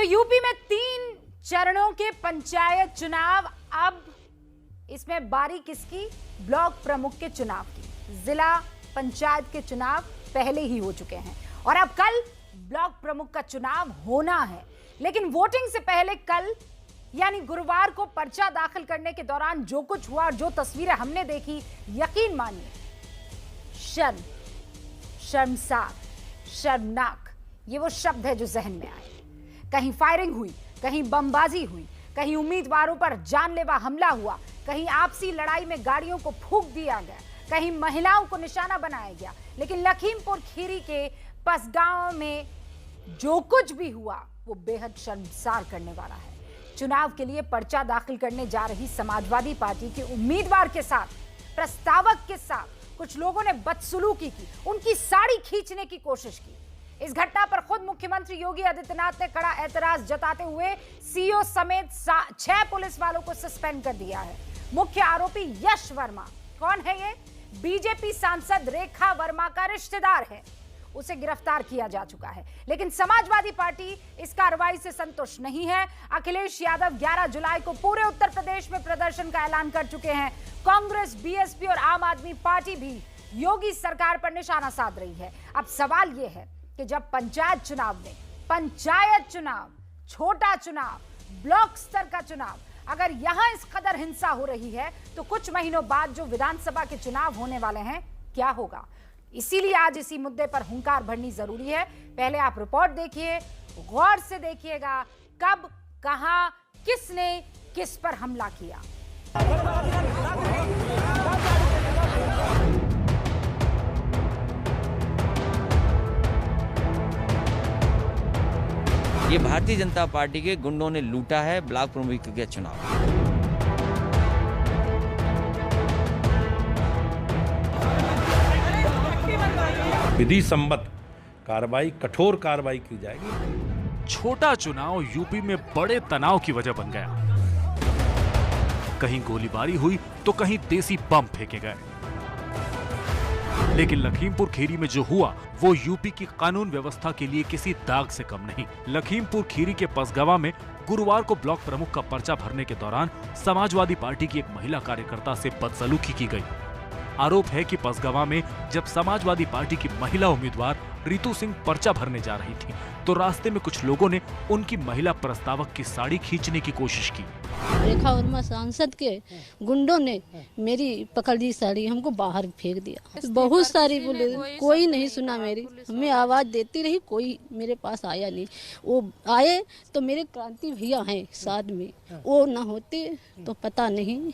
UP में 3 चरणों के पंचायत चुनाव। अब इसमें बारी किसकी? ब्लॉक प्रमुख के चुनाव की। जिला पंचायत के चुनाव पहले ही हो चुके हैं और अब कल ब्लॉक प्रमुख का चुनाव होना है। लेकिन वोटिंग से पहले कल यानी गुरुवार को पर्चा दाखिल करने के दौरान जो कुछ हुआ और जो तस्वीरें हमने देखी, यकीन मानिए शर्मसार, शर्मनाक, ये वो शब्द है जो जहन में आए। कहीं फायरिंग हुई, कहीं बमबाजी हुई, कहीं उम्मीदवारों पर जानलेवा हमला हुआ, कहीं आपसी लड़ाई में गाड़ियों को फूंक दिया गया, कहीं महिलाओं को निशाना बनाया गया। लेकिन लखीमपुर खीरी के पसगांव में जो कुछ भी हुआ वो बेहद शर्मसार करने वाला है। चुनाव के लिए पर्चा दाखिल करने जा रही समाजवादी पार्टी के उम्मीदवार के साथ, प्रस्तावक के साथ कुछ लोगों ने बदसलूकी की, उनकी साड़ी खींचने की कोशिश की। इस घटना पर खुद मुख्यमंत्री योगी आदित्यनाथ ने कड़ा ऐतराज जताते हुए सीओ समेत 6 पुलिस वालों को सस्पेंड कर दिया है। मुख्य आरोपी यश वर्मा, कौन है ये? बीजेपी सांसद रेखा वर्मा का रिश्तेदार है, उसे गिरफ्तार किया जा चुका है। लेकिन समाजवादी पार्टी इस कार्रवाई से संतुष्ट नहीं है। अखिलेश यादव 11 जुलाई को पूरे उत्तर प्रदेश में प्रदर्शन का ऐलान कर चुके हैं। कांग्रेस, बीएसपी और आम आदमी पार्टी भी योगी सरकार पर निशाना साध रही है। अब सवाल यह है कि जब पंचायत चुनाव में, पंचायत चुनाव, छोटा चुनाव, ब्लॉक स्तर का चुनाव, अगर यहां इस कदर हिंसा हो रही है तो कुछ महीनों बाद जो विधानसभा के चुनाव होने वाले हैं, क्या होगा? इसीलिए आज इसी मुद्दे पर हुंकार भरनी जरूरी है। पहले आप रिपोर्ट देखिए, गौर से देखिएगा, कब, कहां, किसने किस पर हमला किया। ये भारतीय जनता पार्टी के गुंडों ने लूटा है ब्लॉक प्रमुख के चुनाव। विधि सम्मत कार्रवाई, कठोर कार्रवाई की जाएगी। छोटा चुनाव यूपी में बड़े तनाव की वजह बन गया। कहीं गोलीबारी हुई तो कहीं देसी बम फेंके गए। लेकिन लखीमपुर खीरी में जो हुआ वो यूपी की कानून व्यवस्था के लिए किसी दाग से कम नहीं। लखीमपुर खीरी के पसगवा में गुरुवार को ब्लॉक प्रमुख का पर्चा भरने के दौरान समाजवादी पार्टी की एक महिला कार्यकर्ता से बदसलूकी की गई। आरोप है कि पसगवा में जब समाजवादी पार्टी की महिला उम्मीदवार रितु सिंह पर्चा भरने जा रही थी तो रास्ते में कुछ लोगों ने उनकी महिला प्रस्तावक की साड़ी खींचने की कोशिश की। रेखा वर्मा सांसद के गुंडों ने मेरी पकड़ ली साड़ी, हमको बाहर फेंक दिया। बहुत सारी पुलिस, कोई नहीं सुना मेरी। मैं आवाज देती रही, कोई मेरे पास आया नहीं। वो आए तो मेरे क्रांति भैया हैं साथ में, वो ना होते तो पता नहीं।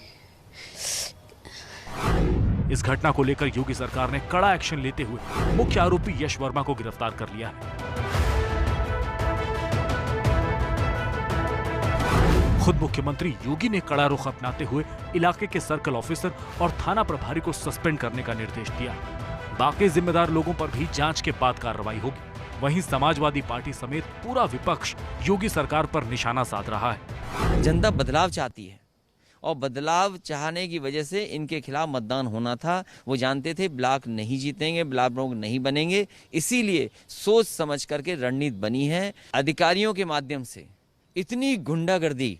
इस घटना को लेकर योगी सरकार ने कड़ा एक्शन लेते हुए मुख्य आरोपी यश वर्मा को गिरफ्तार कर लिया है। खुद मुख्यमंत्री योगी ने कड़ा रुख अपनाते हुए इलाके के सर्कल ऑफिसर और थाना प्रभारी को सस्पेंड करने का निर्देश दिया। बाकी जिम्मेदार लोगों पर भी जांच के बाद कार्रवाई होगी। वहीं समाजवादी पार्टी समेत पूरा विपक्ष योगी सरकार पर निशाना साध रहा है। जनता बदलाव चाहती है और बदलाव चाहने की वजह से इनके खिलाफ मतदान होना था। वो जानते थे ब्लॉक नहीं जीतेंगे, ब्लॉक प्रमुख नहीं बनेंगे, इसीलिए सोच समझ करके रणनीति बनी है। अधिकारियों के माध्यम से इतनी गुंडागर्दी,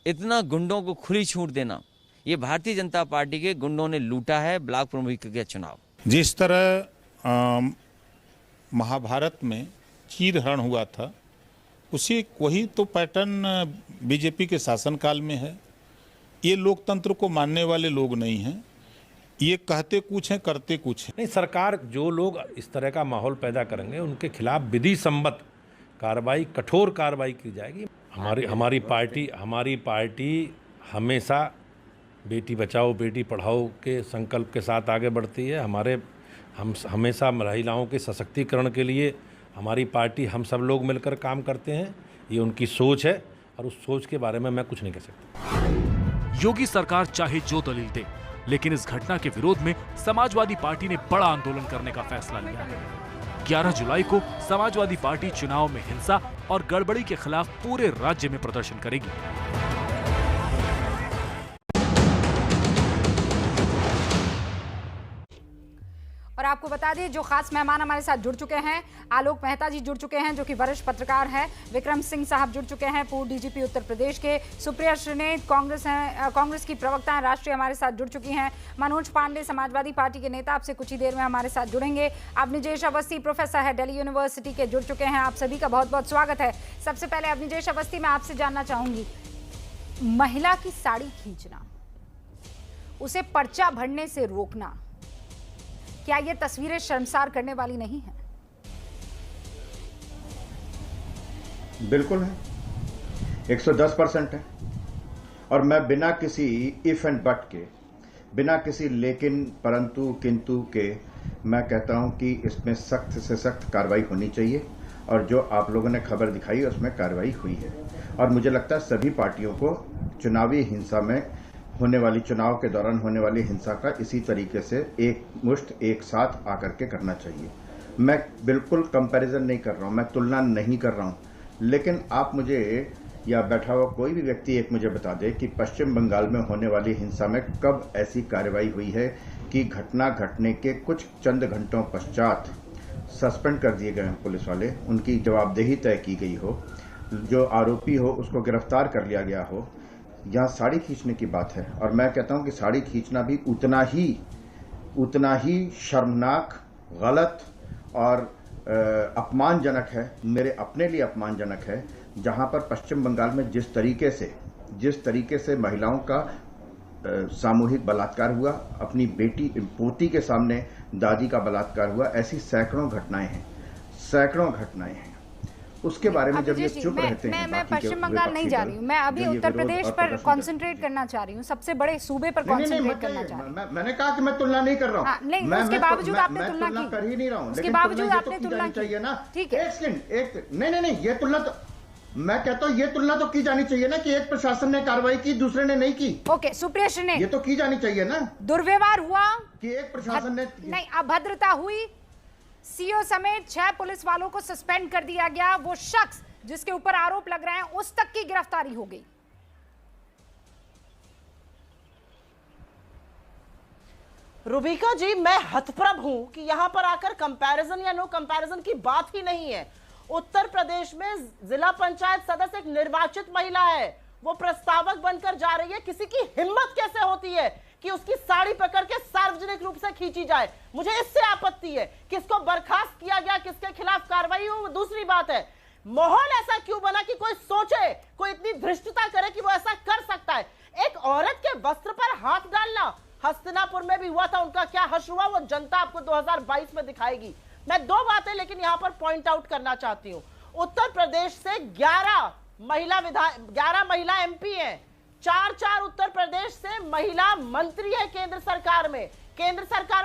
इतना गुंडों को खुली छूट देना, ये भारतीय जनता पार्टी के गुंडों ने लूटा है ब्लॉक प्रमुख के चुनाव। जिस तरह महाभारत में चीरहरण हुआ था, वही तो पैटर्न बीजेपी के शासनकाल में है। ये लोकतंत्र को मानने वाले लोग नहीं हैं। ये कहते कुछ हैं, करते कुछ हैं। नहीं, सरकार जो लोग इस तरह का माहौल पैदा करेंगे उनके खिलाफ विधि सम्मत कार्रवाई, कठोर कार्रवाई की जाएगी। हमारी पार्टी हमेशा बेटी बचाओ बेटी पढ़ाओ के संकल्प के साथ आगे बढ़ती है। हम हमेशा महिलाओं के सशक्तिकरण के लिए हमारी पार्टी, हम सब लोग मिलकर काम करते हैं। ये उनकी सोच है और उस सोच के बारे में मैं कुछ नहीं कह सकता। योगी सरकार चाहे जो दलील दे, लेकिन इस घटना के विरोध में समाजवादी पार्टी ने बड़ा आंदोलन करने का फैसला लिया है। 11 जुलाई को समाजवादी पार्टी चुनाव में हिंसा और गड़बड़ी के खिलाफ पूरे राज्य में प्रदर्शन करेगी। और आपको बता दें जो खास मेहमान हमारे साथ जुड़ चुके हैं, आलोक मेहता जी जुड़ चुके हैं जो कि वरिष्ठ पत्रकार हैं, विक्रम सिंह साहब जुड़ चुके हैं, पूर्व डीजीपी उत्तर प्रदेश के, सुप्रिया श्रीनेत कांग्रेस की प्रवक्ता हैं राष्ट्रीय हमारे साथ जुड़ चुकी हैं, मनोज पांडे समाजवादी पार्टी के नेता आपसे कुछ ही देर में हमारे साथ जुड़ेंगे, अवनिजेश अवस्थी प्रोफेसर है दिल्ली यूनिवर्सिटी के जुड़ चुके हैं। आप सभी का बहुत बहुत स्वागत है। सबसे पहले अवनिजेश अवस्थी, मैं आपसे जानना चाहूंगी, महिला की साड़ी खींचना, उसे पर्चा भरने से रोकना, क्या ये तस्वीरें शर्मसार करने वाली नहीं है? बिल्कुल है, 110% है। और मैं बिना किसी इफ एंड बट के, बिना किसी लेकिन परंतु किंतु के, मैं कहता हूं कि इसमें सख्त से सख्त कार्रवाई होनी चाहिए और जो आप लोगों ने खबर दिखाई उसमें कार्रवाई हुई है। और मुझे लगता है सभी पार्टियों को चुनावी हिंसा में होने वाली, चुनाव के दौरान होने वाली हिंसा का इसी तरीके से एक मुश्त एक साथ आकर के करना चाहिए। मैं बिल्कुल कंपैरिजन नहीं कर रहा हूं, मैं तुलना नहीं कर रहा हूं, लेकिन आप मुझे या बैठा हुआ कोई भी व्यक्ति एक मुझे बता दे कि पश्चिम बंगाल में होने वाली हिंसा में कब ऐसी कार्रवाई हुई है कि घटना घटने के कुछ चंद घंटों पश्चात सस्पेंड कर दिए गए हैं पुलिस वाले, उनकी जवाबदेही तय की गई हो, जो आरोपी हो उसको गिरफ्तार कर लिया गया हो। यहाँ साड़ी खींचने की बात है और मैं कहता हूं कि साड़ी खींचना भी उतना ही शर्मनाक, गलत और अपमानजनक है, मेरे अपने लिए अपमानजनक है। जहां पर पश्चिम बंगाल में जिस तरीके से महिलाओं का सामूहिक बलात्कार हुआ, अपनी बेटी पोती के सामने दादी का बलात्कार हुआ, ऐसी सैकड़ों घटनाएं हैं। उसके बारे में जब ये चुप रहते हैं, मैं पश्चिम बंगाल नहीं जा रही हूँ, मैं अभी उत्तर प्रदेश पर कंसंट्रेट करना चाह रही हूँ, सबसे बड़े सूबे पर कंसंट्रेट करना चाह रही हूँ। मैंने कहा कि मैं तुलना नहीं कर रहा हूँ, नहीं, उसके बावजूद आपने तुलना कर ही नहीं रहा हूँ, उसके बावजूद आपने तुलना चाहिए ना। ठीक है, नहीं, ये तुलना तो मैं कहता हूँ, ये तुलना तो की जानी चाहिए ना कि एक प्रशासन ने कार्रवाई की, दूसरे ने नहीं की। ओके, सुप्रिया श्रीनेत, ये तो की जानी चाहिए ना। दुर्व्यवहार हुआ कि एक प्रशासन ने नहीं, अभद्रता हुई, सीओ समेत 6 पुलिस वालों को सस्पेंड कर दिया गया, वो शख्स जिसके ऊपर आरोप लग रहे हैं उस तक की गिरफ्तारी हो गई। रुबिका जी, मैं हतप्रभ हूं कि यहां पर आकर कंपैरिजन या नो कंपैरिजन की बात ही नहीं है। उत्तर प्रदेश में जिला पंचायत सदस्य एक निर्वाचित महिला है, वो प्रस्तावक बनकर जा रही है। किसी की हिम्मत कैसे होती है कि उसकी साड़ी पकड़ के सार्वजनिक रूप से खींची जाए? मुझे इससे आपत्ति है। किसको बर्खास्त किया गया, किसके खिलाफ कार्रवाई हो, वो दूसरी बात है। माहौल ऐसा क्यों बना कि कोई सोचे, कोई इतनी धृष्टता करे कि वो ऐसा कर सकता है? एक औरत के वस्त्र पर हाथ डालना हस्तिनापुर में भी हुआ था, उनका क्या हश्र हुआ वो जनता आपको 2022 में दिखाएगी। मैं 2 बातें लेकिन यहां पर पॉइंट आउट करना चाहती हूं। उत्तर प्रदेश से 11 महिला एमपी हैं, 4 उत्तर प्रदेश से महिला मंत्री है केंद्र सरकार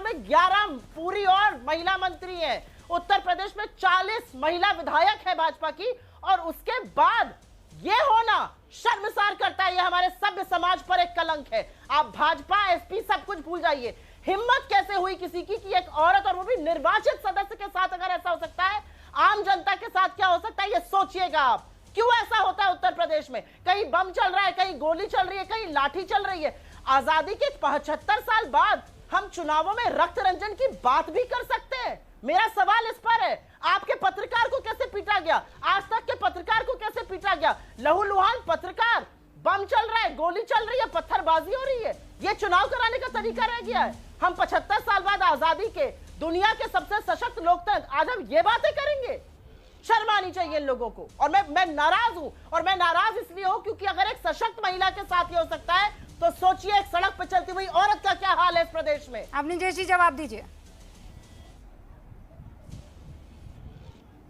में 11 पूरी और महिला मंत्री हैं। उत्तर प्रदेश में 40 महिला विधायक है भाजपा की, और उसके बाद ये होना शर्मसार करता है। ये हमारे सभ्य समाज पर एक कलंक है। आप भाजपा, एसपी सब कुछ भूल जाइए। हिम्मत कैसे हुई किसी की कि एक औरत, और वो भी निर्वाचित सदस्य के साथ अगर ऐसा हो सकता है, आम जनता के साथ क्या हो सकता है ये सोचिएगा आप। क्यों ऐसा होता है उत्तर प्रदेश में? कहीं बम चल रहा है, कहीं गोली चल रही है, कहीं लाठी चल रही है। आजादी के 75 साल बाद हम चुनावों में रक्त रंजन की बात भी कर सकते हैं। मेरा सवाल इस पर है, आपके पत्रकार को कैसे पीटा गया? आज तक के पत्रकार को कैसे पीटा गया? लहूलुहान पत्रकार, बम चल रहा है, गोली चल रही है, पत्थरबाजी हो रही है। ये चुनाव कराने का तरीका रह गया है। हम 75 साल बाद आजादी के दुनिया के सबसे सशक्त लोकतंत्र, आज हम ये बातें करेंगे? शर्म आनी चाहिए इन लोगों को। और मैं नाराज हूं, और मैं नाराज इसलिए हूं क्योंकि अगर एक सशक्त महिला के साथ ये हो सकता है तो सोचिए एक सड़क पर चलती हुई औरत का क्या हाल है इस प्रदेश में। अवनिजेश जी जवाब दीजिए।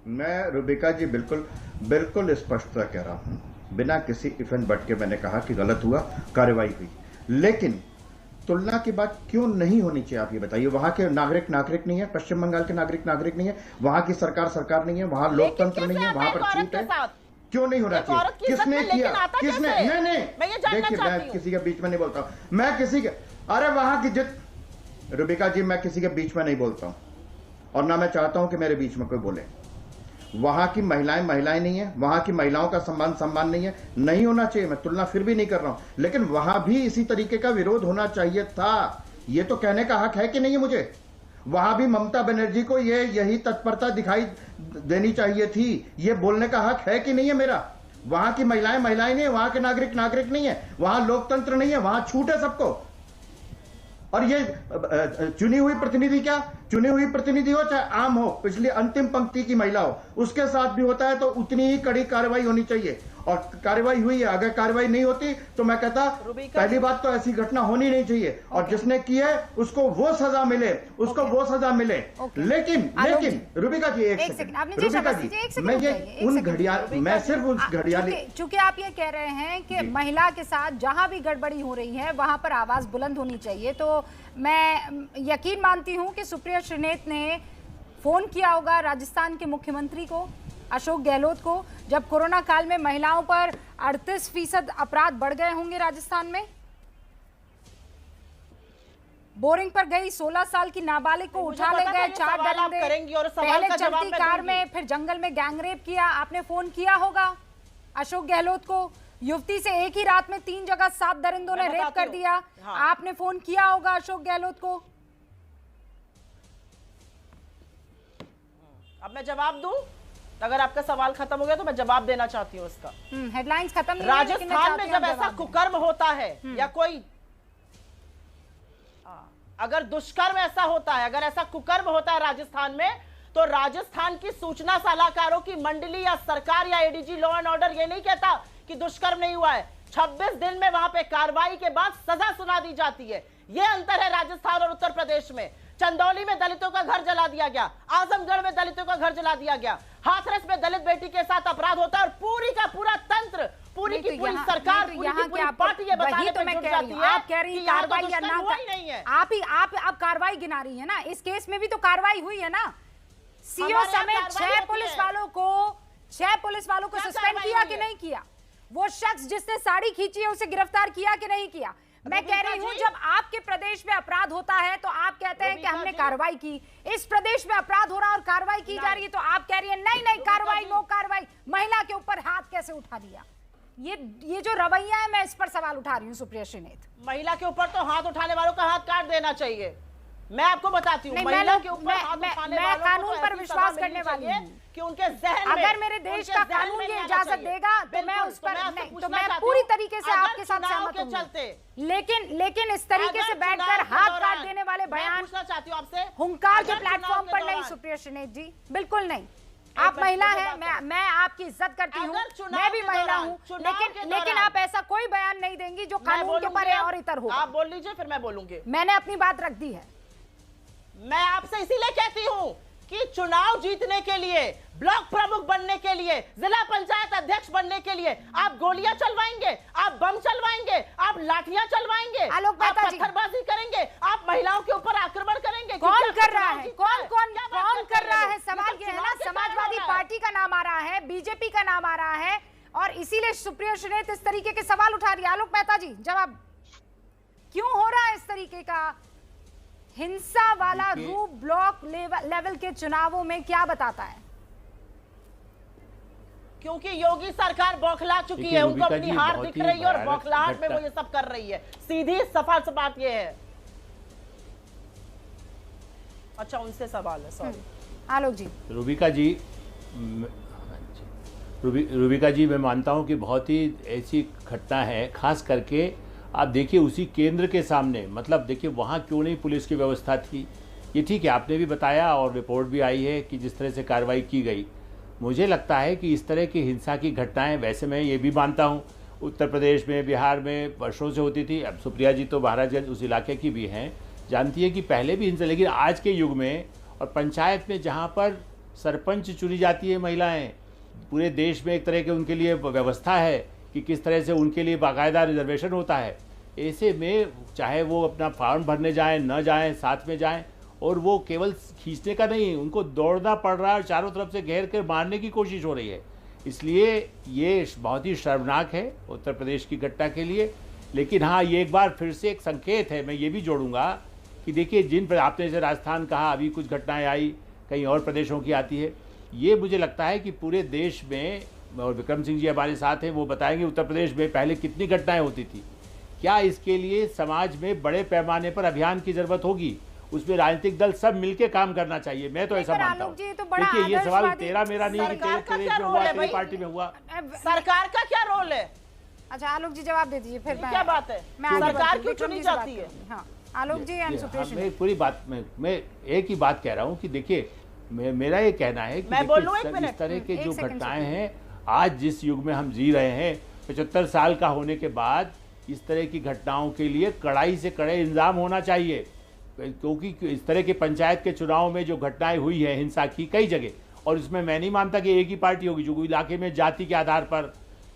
मैं रुबिका जी बिल्कुल स्पष्टता कह रहा हूं, बिना किसी इफ एंड बट के मैंने कहा कि गलत हुआ, कार्रवाई हुई, लेकिन तुलना की बात क्यों नहीं होनी चाहिए? आप ये बताइए। वहां के नागरिक नहीं है, पश्चिम बंगाल के नागरिक नहीं है, वहां की सरकार नहीं है, वहां लोकतंत्र नहीं है, वहां पर छूट है, क्यों नहीं होना चाहिए? किसने किया? किसने? नहीं, देखिए मैं किसी के बीच में नहीं बोलता हूं, मैं किसी के, अरे वहां की रुबिका जी, मैं किसी के बीच में नहीं बोलता हूं, और ना मैं चाहता हूं कि मेरे बीच में कोई बोले। वहां की महिलाएं नहीं है, वहां की महिलाओं का सम्मान नहीं है, नहीं होना चाहिए। मैं तुलना फिर भी नहीं कर रहा हूं, लेकिन वहां भी इसी तरीके का विरोध होना चाहिए था। ये तो कहने का हक है कि नहीं है मुझे? वहां भी ममता बनर्जी को यही तत्परता दिखाई देनी चाहिए थी। ये बोलने का हक है कि नहीं है मेरा? वहां की महिलाएं नहीं है, वहां के नागरिक नहीं है, वहां लोकतंत्र नहीं है, वहां छूट है सबको। और ये चुनी हुई प्रतिनिधि, क्या चुनी हुई प्रतिनिधि हो चाहे आम हो, पिछली अंतिम पंक्ति की महिला हो, उसके साथ भी होता है तो उतनी ही कड़ी कार्रवाई होनी चाहिए। और कार्रवाई हुई है, अगर कार्रवाई नहीं होती तो मैं कहता पहली बात तो ऐसी घटना होनी नहीं चाहिए, और जिसने की है उसको वो सजा मिले, उसको वो सजा मिले। लेकिन रूबिका जी एक सेकंड, रूबिका जी मैं ये उन घड़ियाल, मैं सिर्फ उस घड़ियाली, चूंकि आप ये कह रहे हैं कि महिला के साथ जहां भी गड़बड़ी हो रही है वहां पर आवाज बुलंद होनी चाहिए, तो मैं यकीन मानती हूं कि सुप्रिया श्रीनेत ने फोन किया होगा राजस्थान के मुख्यमंत्री को, अशोक गहलोत को, जब कोरोना काल में महिलाओं पर 38% अपराध बढ़ गए होंगे राजस्थान में। बोरिंग पर गई 16 साल की नाबालिग को उठा ले गए 4 दरिंदे, पहले चलती कार में फिर जंगल में गैंगरेप किया। आपने फोन किया होगा अशोक गहलोत को। युवती से एक ही रात में 3 जगह 7 दरिंदों ने रेप कर दिया। आपने फोन किया होगा अशोक गहलोत को। अब मैं जवाब दूं? अगर आपका सवाल खत्म हो गया तो मैं जवाब देना चाहती हूँ इसका। हेडलाइंस खत्म नहीं, राजस्थान में जब ऐसा कुकर्म होता है या कोई अगर दुष्कर्म ऐसा होता है, अगर ऐसा कुकर्म होता है राजस्थान में, तो राजस्थान की सूचना सलाहकारों की मंडली या सरकार या एडीजी लॉ एंड ऑर्डर ये नहीं कहता कि दुष्कर्म नहीं हुआ है। 26 दिन में वहां पे कार्रवाई के बाद सजा सुना दी जाती है। यह अंतर है राजस्थान और उत्तर प्रदेश में। चंदौली में दलितों का घर जला दिया गया, आजमगढ़ में दलितों का घर जला दिया गया, हाथरस में दलित बेटी के साथ अपराध होता है और पूरी का पूरा तंत्र, पूरी की पूरी सरकार, पूरी की पूरी पार्टी ये बताने पे जुट जाती है। आप कह रही हैं कार्रवाई या ना, आप कार्रवाई गिना रही है ना, इस केस में भी तो कार्रवाई हुई है ना। सीओ समेत 6 पुलिस वालों को सस्पेंड किया कि नहीं किया? वो शख्स जिसने साड़ी खींची है उसे गिरफ्तार किया कि नहीं किया? मैं कह रही हूं जब आपके प्रदेश में अपराध होता है तो आप कहते हैं कि हमने कार्रवाई की। इस प्रदेश में अपराध हो रहा है और कार्रवाई की जा रही है तो आप कह रही है नहीं कार्रवाई, नो कार्रवाई। महिला के ऊपर हाथ कैसे उठा दिया? ये जो रवैया है, मैं इस पर सवाल उठा रही हूँ सुप्रिया श्रीनेत। महिला के ऊपर तो हाथ उठाने वालों का हाथ काट देना चाहिए। मैं आपको बताती हूँ, महिला के ऊपर हाथ उठाने वालों को कानून पर विश्वास करने वाली हूँ कि उनके जहन में, अगर मेरे देश का कानून ये इजाजत देगा तो मैं उस पर नहीं, तो मैं पूरी तरीके से आपके साथ सहमत हूँ। लेकिन इस तरीके से बैठकर हाथ काट देने वाले बयान पूछना चाहती हूँ आपसे, हुंकार के प्लेटफॉर्म पर नहीं सुप्रिया श्रीनेत जी, बिल्कुल नहीं। आप महिला हैं, मैं आपकी इज्जत करती हूँ, मैं भी महिला हूँ, लेकिन आप ऐसा कोई बयान नहीं देंगी जो कानून के परे और इतर हो। आप बोल लीजिए फिर मैं बोलूंगी। मैंने अपनी बात रख दी है। मैं आपसे इसीलिए कहती हूँ कि चुनाव जीतने के लिए, ब्लॉक प्रमुख बनने के लिए, जिला पंचायत अध्यक्ष बनने के लिए आप गोलियां चलवाएंगे, आप बम चलवाएंगे, आप लाठियां चलवाएंगे, आप पत्थरबाजी करेंगे, आप महिलाओं के ऊपर आक्रमण करेंगे। कौन कर रहा है? कौन कर रहा है? सवाल ये है ना, समाजवादी पार्टी का नाम आ रहा है, बीजेपी का नाम आ रहा है, और इसीलिए सुप्रिया श्रीनेत इस तरीके के सवाल उठा रही है। आलोक मेहता जी, जवाब क्यों हो रहा है इस तरीके का हिंसा वाला रूप ब्लॉक लेवल के चुनावों में? क्या बताता है? क्योंकि योगी सरकार बौखला चुकी है, उनको अपनी हार दिख रही है और बौखलाहट में वो ये सब कर रही है। सीधी सफल सी बात ये है। अच्छा, उनसे सवाल है, सॉरी। आलोक जी। रूबिका जी, मैं मानता हूं कि बहुत ही ऐसी घटना है, खास करके आप देखिए उसी केंद्र के सामने, मतलब देखिए वहाँ क्यों नहीं पुलिस की व्यवस्था थी। ये ठीक है, आपने भी बताया और रिपोर्ट भी आई है कि जिस तरह से कार्रवाई की गई। मुझे लगता है कि इस तरह की हिंसा की घटनाएं, वैसे मैं ये भी मानता हूँ उत्तर प्रदेश में, बिहार में वर्षों से होती थी। अब सुप्रिया जी तो महाराजगंज उस इलाके की भी हैं, जानती है कि पहले भी हिंसा, लेकिन आज के युग में और पंचायत में जहाँ पर सरपंच चुनी जाती है महिलाएँ, पूरे देश में एक तरह के उनके लिए व्यवस्था है कि किस तरह से उनके लिए बाकायदा रिजर्वेशन होता है। ऐसे में चाहे वो अपना फॉर्म भरने जाएं, न जाएं, साथ में जाएं, और वो केवल खींचने का नहीं, उनको दौड़ना पड़ रहा है और चारों तरफ से घेर कर मारने की कोशिश हो रही है। इसलिए ये बहुत ही शर्मनाक है उत्तर प्रदेश की घटना के लिए। लेकिन हाँ, ये एक बार फिर से एक संकेत है, मैं ये भी जोड़ूंगा कि देखिए जिन पर आपने जैसे राजस्थान कहा, अभी कुछ घटनाएँ आई, कहीं और प्रदेशों की आती है। ये मुझे लगता है कि पूरे देश में, और विक्रम सिंह जी हमारे साथ हैं, वो बताएंगे उत्तर प्रदेश में पहले कितनी घटनाएं होती थी। क्या इसके लिए समाज में बड़े पैमाने पर अभियान की ज़रूरत होगी उसमें राजनीतिक दल सब मिलके काम करना चाहिए। मैं तो ऐसा पर मानता आलोक जी, हूँ। तो बड़ा देखिए ये सवाल आदर्शवादी- तेरा मेरा नहीं कि सरकार तेरे का प्रदेश क्या में रोल हुआ, है तेरी भाई? पार्टी में हुआ। सरकार का क्या रोल है? अच्छा आलोक जी जवाब दे दीजिए फिर ये मैं क्या बात है? मैं आगे सरकार बढ़ती हूँ, क्यों विक्रम चुनी जी से बात जाती है? करूंगी। हाँ आलोक जी एंड सुप्रेश मैं पूरी बात मैं एक ही बात कह रहा हूँ कि देखिए मेरा ये कहना है कि मैं देखिए, बोलूं एक मिनट? इस तरह के एक जो सेकंड घटनाएं हैं आज जिस युग में हम जी रहे हैं 75 साल का होने के बाद इस तरह की घटनाओं के लिए कड़ाई से कड़े इंतजाम होना चाहिए, क्योंकि इस तरह के पंचायत के चुनाव में जो घटनाएं हुई है हिंसा की कई जगह, और इसमें मैं नहीं मानता कि एक ही पार्टी होगी, जो इलाके में जाति के आधार पर,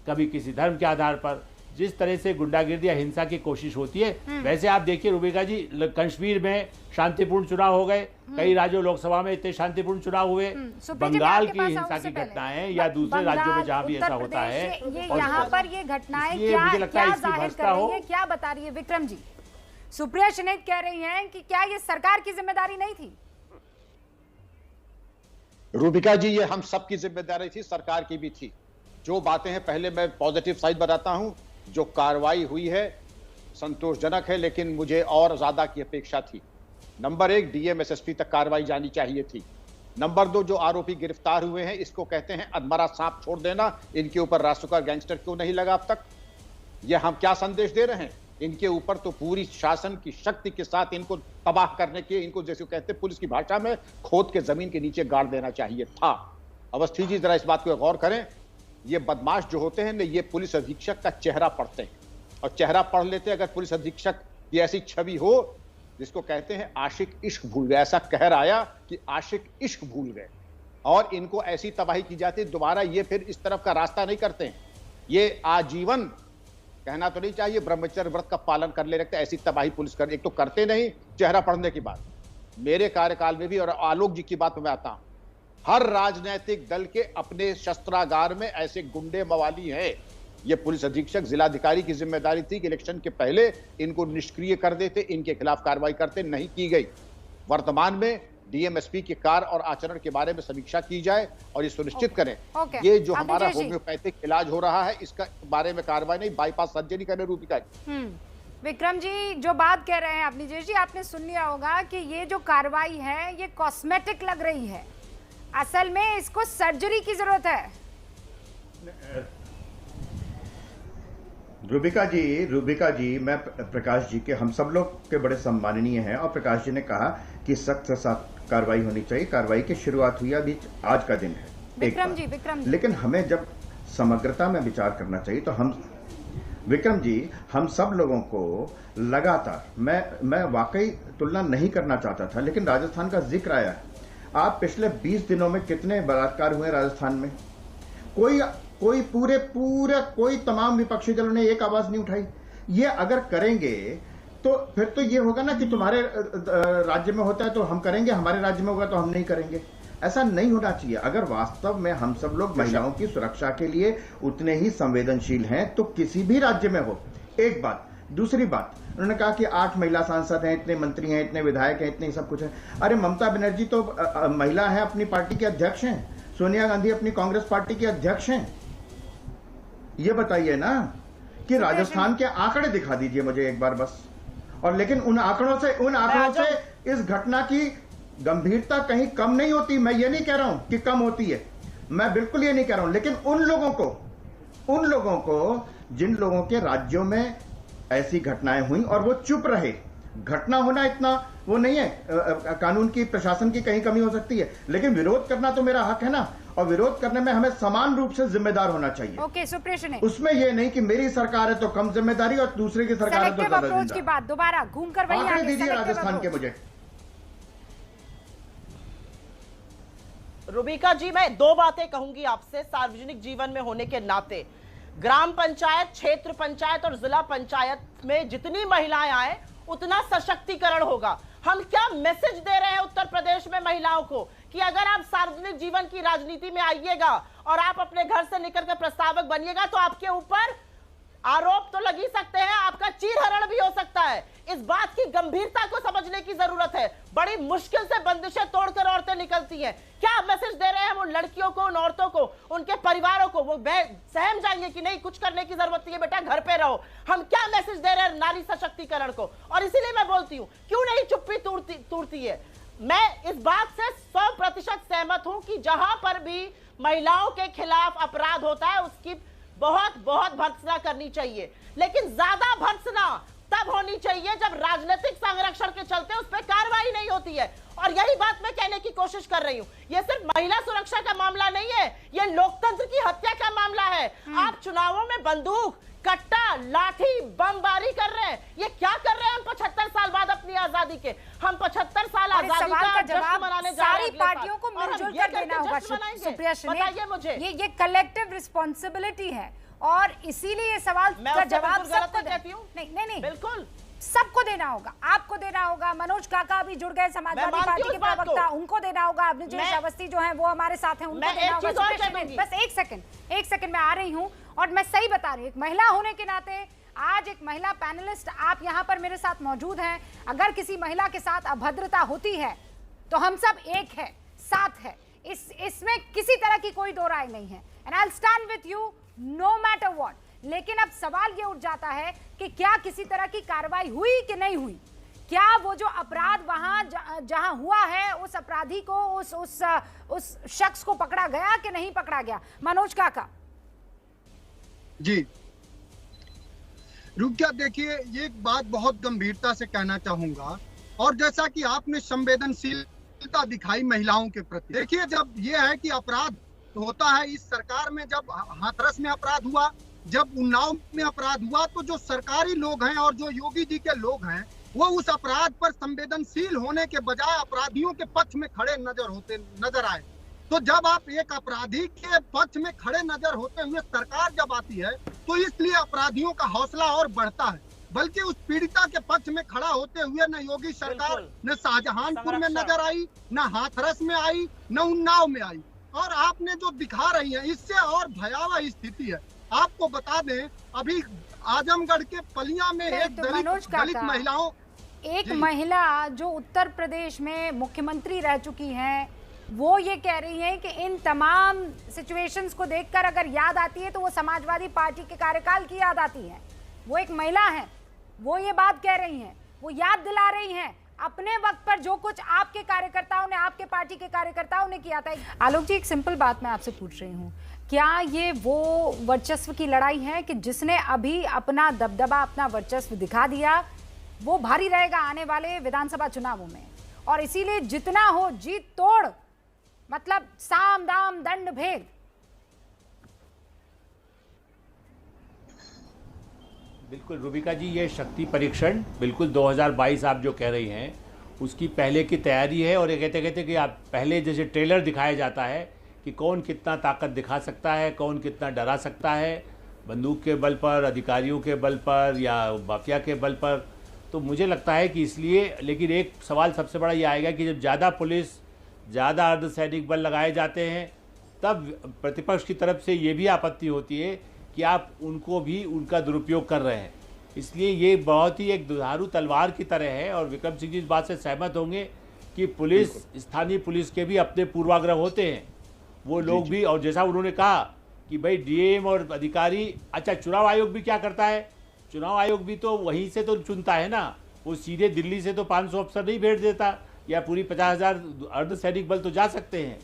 कभी किसी धर्म के आधार पर जिस तरह से गुंडागिर्दी या हिंसा की कोशिश होती है। वैसे आप देखिए रुबिका जी, कश्मीर में शांतिपूर्ण चुनाव हो गए, कई राज्यों लोकसभा में इतने शांतिपूर्ण चुनाव हुए। सुप्रीत जी, मैं बंगाल आपके की पास हिंसा आऊं की से पहले। घटनाएं या दूसरे राज्यों में जहां भी उत्तर ऐसा होता प्रदेश, है, ये और यहाँ पर ये घटनाएं इसलिए क्या मुझे लगता है क्या इसकी जाहिर भ्रष्टता कर रही हो। है, क्या बता रही है विक्रम जी? सुप्रिया सुनीत कह रही हैं कि क्या ये सरकार की जिम्मेदारी नहीं थी? रूबिका जी, ये हम सब की जिम्मेदारी थी, सरकार की भी थी। जो बातें हैं, पहले मैं पॉजिटिव साइड बताता हूं। जो कार्रवाई हुई है संतोषजनक है, लेकिन मुझे और ज्यादा की अपेक्षा थी। नंबर 1, डीएम एसएसपी तक कार्रवाई जानी चाहिए थी। नंबर 2, जो आरोपी गिरफ्तार हुए हैं, इसको कहते हैं अधमरा सांप छोड़ देना। इनके ऊपर राष्ट्रकार गैंगस्टर क्यों नहीं लगा अब तक? ये हम क्या संदेश दे रहे हैं? इनके ऊपर तो पूरी शासन की शक्ति के साथ इनको तबाह करने के, इनको जैसे कहते हैं पुलिस की भाषा में, खोद के जमीन के नीचे गाड़ देना चाहिए था। अवस्थी जी जरा इस बात को गौर करें। ये बदमाश जो होते हैं ना, ये पुलिस अधीक्षक का चेहरा पढ़ते हैं, और चेहरा पढ़ लेते हैं। अगर पुलिस अधीक्षक की ऐसी छवि हो, जिसको कहते हैं आशिक इश्क भूल गए, ऐसा कहर आया कि आशिक इश्क भूल गए, और इनको ऐसी तबाही की जाती है, दोबारा ये फिर इस तरफ का रास्ता नहीं करते हैं। ये आजीवन, कहना तो नहीं चाहिए, ब्रह्मचर्य व्रत का पालन कर ले रखते, ऐसी तबाही पुलिस कर, एक तो करते नहीं, चेहरा पढ़ने की बात। मेरे कार्यकाल में भी, और आलोक जी की बात में आता हूं, हर राजनीतिक दल के अपने शस्त्रागार में ऐसे गुंडे मवाली हैं। ये पुलिस अधीक्षक, जिलाधिकारी की जिम्मेदारी थी कि इलेक्शन के पहले इनको निष्क्रिय कर देते, इनके खिलाफ कार्रवाई करते, नहीं की गई। वर्तमान में डीएमएसपी के कार्य और आचरण के बारे में समीक्षा की जाए और ये सुनिश्चित करें ये जो हमारा होम्योपैथिक इलाज हो रहा है, इसका बारे में कार्रवाई नहीं, बाईपास सर्जरी करें। रूपिका विक्रम जी जो बात कह रहे हैं आप, नीजेश जी आपने सुन लिया होगा कि ये जो कार्रवाई है ये कॉस्मेटिक लग रही है, असल में इसको सर्जरी की जरूरत है। रूबिका जी, मैं प्रकाश जी के, हम सब लोग के बड़े सम्माननीय हैं, और प्रकाश जी ने कहा कि सख्त से सख्त कार्रवाई होनी चाहिए। कार्रवाई की शुरुआत हुई, अभी आज का दिन है। विक्रम जी लेकिन हमें जब समग्रता में विचार करना चाहिए तो विक्रम जी, हम सब लोगों को लगातार, मैं वाकई तुलना नहीं करना चाहता था, लेकिन राजस्थान का जिक्र आया है। आप पिछले 20 दिनों में कितने बलात्कार हुए राजस्थान में? कोई पूरे कोई तमाम विपक्षी दलों ने एक आवाज नहीं उठाई। ये अगर करेंगे तो फिर तो ये होगा ना कि तुम्हारे राज्य में होता है तो हम करेंगे, हमारे राज्य में होगा तो हम नहीं करेंगे। ऐसा नहीं होना चाहिए। अगर वास्तव में हम सब लोग महिलाओं की सुरक्षा के लिए उतने ही संवेदनशील हैं तो किसी भी राज्य में हो। एक बात। दूसरी बात, उन्होंने कहा कि 8 महिला सांसद हैं, इतने मंत्री हैं, इतने विधायक हैं, इतने सब कुछ है। अरे ममता बनर्जी तो महिला है, अपनी पार्टी के अध्यक्ष हैं। सोनिया गांधी अपनी कांग्रेस पार्टी के अध्यक्ष हैं। ये बताइए ना कि राजस्थान के आंकड़े दिखा दीजिए मुझे एक बार बस। और लेकिन उन आंकड़ों से इस घटना की गंभीरता कहीं कम नहीं होती। मैं ये नहीं कह रहा हूं कि कम होती है, मैं बिल्कुल ये नहीं कह रहा हूं, लेकिन उन लोगों को जिन लोगों के राज्यों में ऐसी घटनाएं हुई और वो चुप रहे। घटना होना इतना वो नहीं है, कानून की, प्रशासन की कहीं कमी हो सकती है, लेकिन विरोध करना तो मेरा हक है ना, और विरोध करने में हमें समान रूप से जिम्मेदार होना चाहिए। ओके, सुप्रेशन है उसमें ये नहीं कि मेरी सरकार है तो कम जिम्मेदारी और दूसरे की सरकार है तो ज्यादा अप्रोच की बात दोबारा घूम कर वही आगे दीजिए राजस्थान के मुझे। रूबिका जी, मैं 2 बातें कहूंगी आपसे सार्वजनिक जीवन में होने के नाते। ग्राम पंचायत, क्षेत्र पंचायत और जिला पंचायत में जितनी महिलाएं आए उतना सशक्तिकरण होगा। हम क्या मैसेज दे रहे हैं उत्तर प्रदेश में महिलाओं को कि अगर आप सार्वजनिक जीवन की राजनीति में आइएगा और आप अपने घर से निकल कर प्रस्तावक बनिएगा तो आपके ऊपर आरोप तो लग ही सकते हैं, आपका चीरहरण भी हो सकता है। इस बात की गंभीरता को समझने की जरूरत है। बड़ी मुश्किल से बंदिशें तोड़कर औरतें निकलती हैं। क्या मैसेज दे रहे हैं हम उन लड़कियों को, उन औरतों को, उन उनके परिवारों को वो सहम जाएंगे कि नहीं कुछ करने की जरूरत नहीं है बेटा, घर पे रहो। हम क्या मैसेज दे रहे हैं नारी सशक्तिकरण को? और इसीलिए मैं बोलती हूँ क्यों नहीं चुप्पी तोड़ती है। मैं इस बात से 100% सहमत हूं कि जहां पर भी महिलाओं के खिलाफ अपराध होता है उसकी बहुत बहुत भर्त्सना करनी चाहिए, लेकिन ज्यादा भर्त्सना तब होनी चाहिए जब राजनीतिक संरक्षण के चलते उस पर कार्रवाई नहीं होती है। और यही बात मैं कहने की कोशिश कर रही हूं, यह सिर्फ महिला सुरक्षा का मामला नहीं है, यह लोकतंत्र की हत्या का मामला है। आप चुनावों में बंदूक, कट्टा, लाठी, बमबारी कर रहे हैं, ये क्या कर रहे हैं हम 75 साल बाद अपनी आजादी के? हम 75 साल आजादी का जश्न मनाने जा रहे हैं। सारी पार्टियों को मिलजुल कर देना होगा। सुप्रिया बताइए मुझे, ये कलेक्टिव रिस्पॉन्सिबिलिटी है और इसीलिए सवाल का जवाब सबको कहती हूँ। नहीं बिल्कुल सबको देना होगा, आपको देना होगा। मनोज काका अभी जुड़ गए, समाजवादी पार्टी के प्रवक्ता, उनको देना होगा। अभिजीत अवस्थी जो है वो हमारे साथ हैं, उनको देना होगा। बस एक सेकंड मैं आ रही हूँ और मैं सही बता रही हूँ। एक महिला होने के नाते आज एक महिला पैनलिस्ट आप यहाँ पर मेरे साथ मौजूद हैं। अगर किसी महिला के साथ अभद्रता होती है तो हम सब एक है, साथ है, इसमें किसी तरह की कोई दो राय नहीं है। And I will stand with you know matter what. लेकिन अब सवाल ये उठ जाता है कि क्या किसी तरह की कार्रवाई हुई कि नहीं हुई? क्या वो जो अपराध वहां जहां हुआ है उस अपराधी को, उस शख्स को पकड़ा गया कि नहीं पकड़ा गया? मनोज काका जी, रुकिया, देखिए ये एक बात बहुत गंभीरता से कहना चाहूंगा। और जैसा कि आपने संवेदनशीलता दिखाई महिलाओं के प्रति, देखिए जब ये है कि अपराध होता है इस सरकार में, जब हाथरस में अपराध हुआ, जब उन्नाव में अपराध हुआ, तो जो सरकारी लोग हैं और जो योगी जी के लोग हैं वो उस अपराध पर संवेदनशील होने के बजाय अपराधियों के पक्ष में खड़े नजर आए। तो जब आप एक अपराधी के पक्ष में खड़े नजर होते हुए सरकार जब आती है तो इसलिए अपराधियों का हौसला और बढ़ता है। बल्कि उस पीड़िता के पक्ष में खड़ा होते हुए न योगी सरकार न शाहजहांपुर में नजर आई, न हाथरस में आई, न उन्नाव में आई। और आपने जो दिखा रही है इससे और भयावह स्थिति है। आपको बता दें अभी आजमगढ़ के पलिया में एक दलित महिलाओं, एक महिला जो उत्तर प्रदेश में मुख्यमंत्री रह चुकी हैं, वो ये कह रही हैं कि इन तमाम सिचुएशंस को देखकर अगर याद आती है तो वो समाजवादी पार्टी के कार्यकाल की याद आती है। वो एक महिला है, वो ये बात कह रही हैं, वो याद दिला रही हैं अपने वक्त पर जो कुछ आपके कार्यकर्ताओं ने, आपके पार्टी के कार्यकर्ताओं ने किया था। आलोक जी, एक सिंपल बात मैं आपसे पूछ रही हूँ, क्या ये वो वर्चस्व की लड़ाई है कि जिसने अभी अपना दबदबा, अपना वर्चस्व दिखा दिया, वो भारी रहेगा आने वाले विधानसभा चुनावों में? और इसीलिए जितना हो जीत तोड़, मतलब साम दाम दंड भेद। बिल्कुल रूबिका जी, ये शक्ति परीक्षण बिल्कुल 2022 आप जो कह रही हैं उसकी पहले की तैयारी है। और ये कहते कि आप पहले जैसे ट्रेलर दिखाया जाता है कि कौन कितना ताकत दिखा सकता है, कौन कितना डरा सकता है, बंदूक के बल पर, अधिकारियों के बल पर या माफिया के बल पर। तो मुझे लगता है कि इसलिए, लेकिन एक सवाल सबसे बड़ा ये आएगा कि जब ज़्यादा पुलिस, ज़्यादा अर्धसैनिक बल लगाए जाते हैं तब प्रतिपक्ष की तरफ से ये भी आपत्ति होती है कि आप उनको भी उनका दुरुपयोग कर रहे हैं। इसलिए ये बहुत ही एक दुधारू तलवार की तरह है। और विक्रम सिंह जी इस बात से सहमत होंगे कि पुलिस, स्थानीय पुलिस के भी अपने पूर्वाग्रह होते हैं, वो लोग भी। और जैसा उन्होंने कहा कि भाई डीएम और अधिकारी, अच्छा चुनाव आयोग भी क्या करता है? चुनाव आयोग भी तो वहीं से तो चुनता है ना, वो सीधे दिल्ली से तो 500 अफसर नहीं भेज देता, या पूरी 50,000 अर्धसैनिक बल तो जा सकते हैं।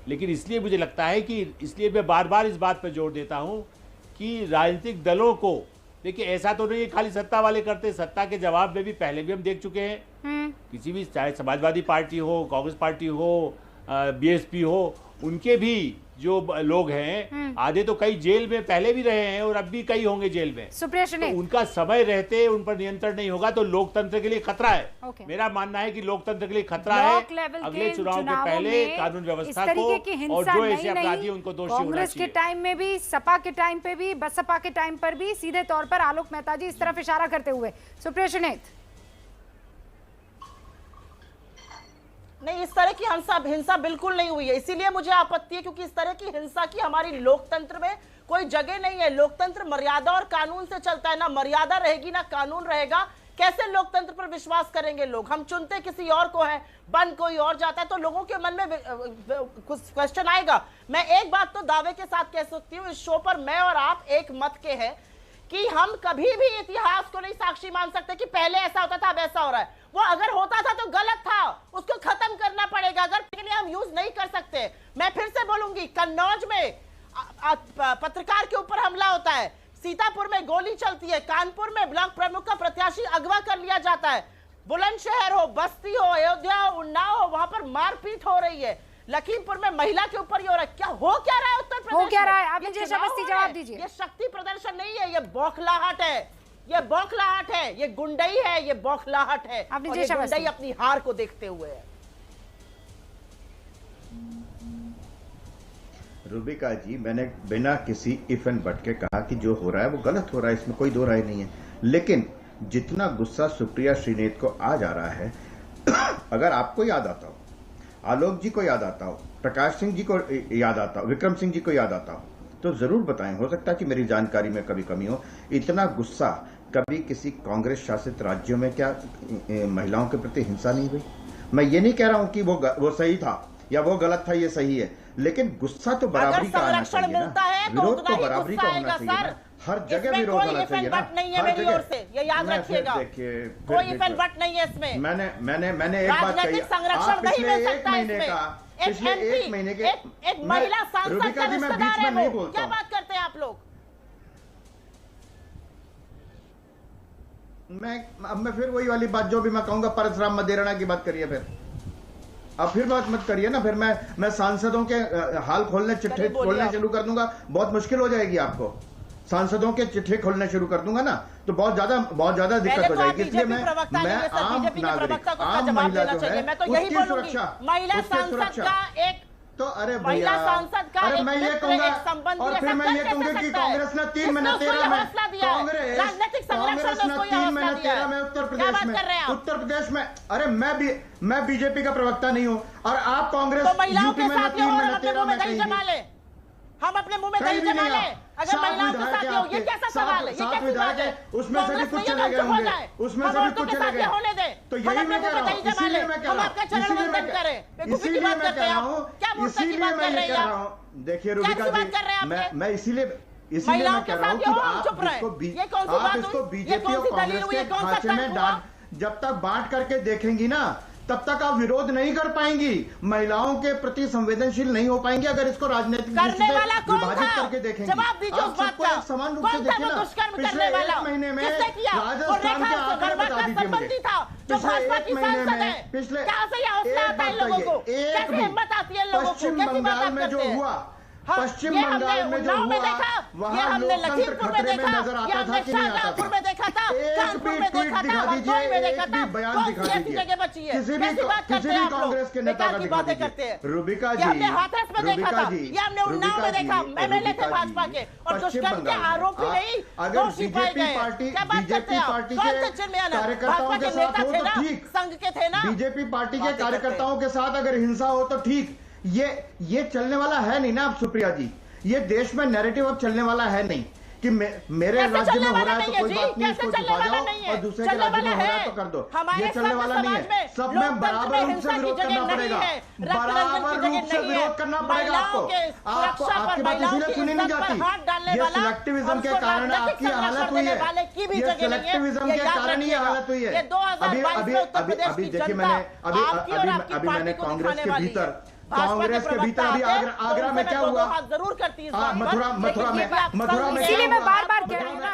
लेकिन इसलिए मुझे लगता है कि, इसलिए मैं बार बार इस बात पर जोर देता हूँ कि राजनीतिक दलों को, देखिए ऐसा तो नहीं है खाली सत्ता वाले करते, सत्ता के जवाब में भी पहले भी हम देख चुके हैं। किसी भी, चाहे समाजवादी पार्टी हो, कांग्रेस पार्टी हो, बीएसपी हो, उनके भी जो लोग हैं आधे तो कई जेल में पहले भी रहे हैं और अब भी कई होंगे जेल में। तो उनका समय रहते उन पर नियंत्रण नहीं होगा तो लोकतंत्र के लिए खतरा है। मेरा मानना है कि लोकतंत्र के लिए खतरा है। अगले चुनाव के पहले कानून व्यवस्था को, और जो ऐसे अपराधी उनको दोषी होना चाहिए। कांग्रेस के टाइम में भी, सपा के टाइम पे भी, बसपा के टाइम पर भी सीधे तौर पर आलोक मेहता जी इस तरफ इशारा करते हुए। सुप्रिया सुनीत, नहीं, इस तरह की हिंसा बिल्कुल नहीं हुई है, इसीलिए मुझे आपत्ति है, क्योंकि इस तरह की हिंसा की हमारी लोकतंत्र में कोई जगह नहीं है। लोकतंत्र मर्यादा और कानून से चलता है, ना मर्यादा रहेगी ना कानून रहेगा कैसे लोकतंत्र पर विश्वास करेंगे लोग? हम चुनते किसी और को है, बन कोई और जाता है, तो लोगों के मन में कुछ क्वेश्चन आएगा। मैं एक बात तो दावे के साथ कह सकती हूँ, इस शो पर मैं और आप एक मत के हैं कि हम कभी भी इतिहास को नहीं साक्षी मान सकते कि पहले ऐसा होता था अब ऐसा हो रहा है। वो अगर होता था तो गलत था, उसको खत्म करना पड़ेगा, अगर के लिए हम यूज नहीं कर सकते। मैं फिर से बोलूंगी, कन्नौज में पत्रकार के ऊपर हमला होता है, सीतापुर में गोली चलती है, कानपुर में ब्लॉक प्रमुख का प्रत्याशी अगवा कर लिया जाता है, बुलंदशहर हो, बस्ती हो, अयोध्या हो, उन्नाव हो, वहां पर मारपीट हो रही है, लखीमपुर में महिला के ऊपर ही हो रहा है। क्या हो क्या रहा है उत्तर प्रदेश में? हो क्या रहा है? आप मुझे जवाब दीजिए। ये शक्ति प्रदर्शन नहीं है, ये बौखलाहट है, ये बौखलाहट है, ये गुंडई है, ये बौखलाहट है, और ये गुंडई अपनी हार को देखते हुए है। रूबिका जी, मैंने बिना किसी इफ एंड बट के कहा कि जो हो रहा है वो गलत हो रहा है, इसमें कोई दो राय नहीं है। लेकिन जितना गुस्सा सुप्रिया श्रीनेत को आ जा रहा है, अगर आपको याद आता हो, आलोक जी को याद आता हो, प्रकाश सिंह जी को याद आता हो, विक्रम सिंह जी को याद आता हो, तो जरूर बताएं। हो सकता है कि मेरी जानकारी में कभी कमी हो। इतना गुस्सा कभी किसी कांग्रेस शासित राज्यों में क्या महिलाओं के प्रति हिंसा नहीं हुई? मैं ये नहीं कह रहा हूं कि वो सही था या वो गलत था, ये सही है, लेकिन गुस्सा तो बराबरी का आना चाहिए ना, विरोध तो बराबरी का होना चाहिए ना, हर जगह विरोध होना चाहिए ना, हर जगह। ये याद रखिएगा, कोई इफेक्ट बट नहीं है इसमें। मैंने एक बात कही, संरक्षण नहीं मिल सकता पिछले एक महीने के एक महिला सांसद का रिश्तेदार है वो, क्या बात करते हैं आप लोग? मैं फिर वही वाली बात जो भी मैं कहूंगा, परशुराम मदेरणा की बात करिए फिर, अब फिर बात मत करिए ना। फिर मैं सांसदों के हाल खोलने, चिट्ठे खोलने शुरू कर दूंगा, बहुत मुश्किल हो जाएगी आपको। सांसदों के चिट्ठे खोलने शुरू कर दूंगा ना, तो बहुत ज्यादा दिक्कत हो जाएगी। इसलिए मैं आम नागरिक, आम महिला जो है, उसकी सुरक्षा, महिला सांसद का एक तो अरे भैया, अरे मैं ये कहूंगा, और फिर मैं ये कहूंगा कि कांग्रेस ने 3 महीने 13 में, कांग्रेस ने 3 महीने 13 में उत्तर प्रदेश में, अरे मैं बीजेपी का प्रवक्ता नहीं हूँ, और आप कांग्रेस यूपी में 3 महीने 13 में कहीं हम अपने मुंह में दही जमा लें, अगर महिलाओं के साथ हो, ये कैसा सवाल है? ये कैसी बात है? उसमें से भी कुछ चले गए होंगे, उसमें से भी कुछ चले गए होने दें, तो यही मैं कह रहा हूँ, इसीलिए मैं कह रहा हूँ, इसीलिए मैं ये कह रहा हूँ। देखिए रूबिका जी, मैं इसीलिए मैं कह रहा हूँ कि आप इसको बीजेपी और कांग्रेस के खांचे में डाल, जब तक बांट करके देखेंगी ना, तब तक आप विरोध नहीं कर पाएंगी, महिलाओं के प्रति संवेदनशील नहीं हो पाएंगी। अगर इसको राजनीतिक दृष्टि से विभाजित करके देखेंगे, आप सबको एक समान रूप से देखिए ना। पिछले 1 महीने में राजस्थान के आंकड़े बता दीजिए मुझे, पिछले 1 महीने में, पिछले पश्चिम बंगाल में जो हुआ, पश्चिम बंगाल में जो हुआ, वहां लोकतंत्र खतरे में नजर आता था कि नहीं आता था? एक भी ट्वीट दिखा दीजिए, एक भी बयान दिखा दीजिए, किसी भी कांग्रेस के नेता का दिखा दीजिए। रूबिका जी, रूबिका जी, पश्चिम बंगाल, अगर बीजेपी पार्टी के कार्यकर्ताओं के साथ हो तो ठीक, संघ के थे ना, बीजेपी पार्टी के कार्यकर्ताओं के साथ अगर हिंसा हो तो ठीक, ये चलने वाला है नहीं ना अब सुप्रिया जी, ये देश में नैरेटिव अब चलने वाला है नहीं कि मेरे राज्य में हो रहा है तो कोई बात नहीं, इसको छुपा जाओ, और दूसरे के राज्य में हो रहा है तो कर दो। ये चलने वाला नहीं है, सब में बराबर रूप से विरोध करना पड़ेगा, बराबर रूप से विरोध करना पड़ेगा आपको आपकी बात इसीलिए सुनी नहीं जाती। ये सिलेक्टिविज्म के कारण आपकी हालत हुई है, ये सिलेक्टिविज्म के कारण ये हालत हुई है। अभी देखिए, मैंने कांग्रेस के भीतर अभी आगरा में क्या हुआ, जरूर करती है, मथुरा में, इसीलिए मैं बार बार कह रही हूँ ना,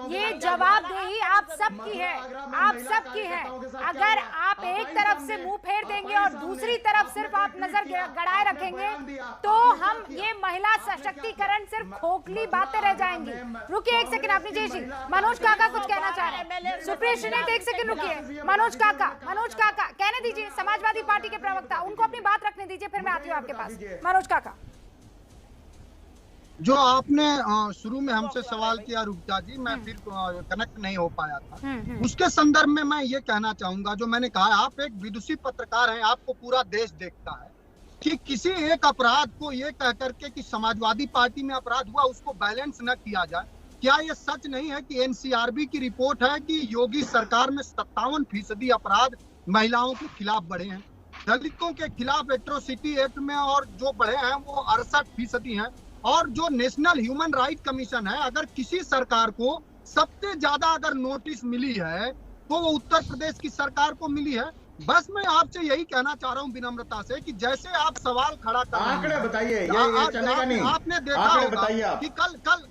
ये जवाबदेही आप सबकी है, आप सबकी है। अगर आप एक तरफ से मुंह फेर देंगे और दूसरी तरफ सिर्फ आप नजर गड़ाए रखेंगे, तो हम ये महिला सशक्तिकरण सिर्फ खोखली बातें रह जाएंगी। रुकिए एक सेकंड, आपने जय जी, मनोज काका कुछ कहना चाह रहे हैं। सुप्रिया श्रीनेत एक सेकंड रुकिए, मनोज काका कहने दीजिए, समाजवादी पार्टी के प्रवक्ता, उनको अपनी बात रखने दीजिए, फिर मैं आती हूँ आपके पास। मनोज काका, जो आपने शुरू में हमसे सवाल किया रूबिका जी, मैं फिर कनेक्ट नहीं हो पाया था, उसके संदर्भ में मैं ये कहना चाहूंगा, जो मैंने कहा, आप एक विदुषी पत्रकार हैं, आपको पूरा देश देखता है कि किसी एक अपराध को ये कह करके कि समाजवादी पार्टी में अपराध हुआ उसको बैलेंस न किया जाए, क्या ये सच नहीं है कि एनसीआरबी की रिपोर्ट है कि योगी सरकार में 57% अपराध महिलाओं के खिलाफ बढ़े हैं, दलितों के खिलाफ एट्रोसिटी एक्ट में और जो बढ़े हैं वो 68% हैं। और जो नेशनल ह्यूमन राइट कमीशन है, अगर किसी सरकार को सबसे ज्यादा अगर नोटिस मिली है तो वो उत्तर प्रदेश की सरकार को मिली है। बस मैं आपसे यही कहना चाह रहा हूँ विनम्रता से कि जैसे आप सवाल खड़ा कर रहे हैं, आंकड़े बताइए, ये चलेगा नहीं। आपने देखा होगा कि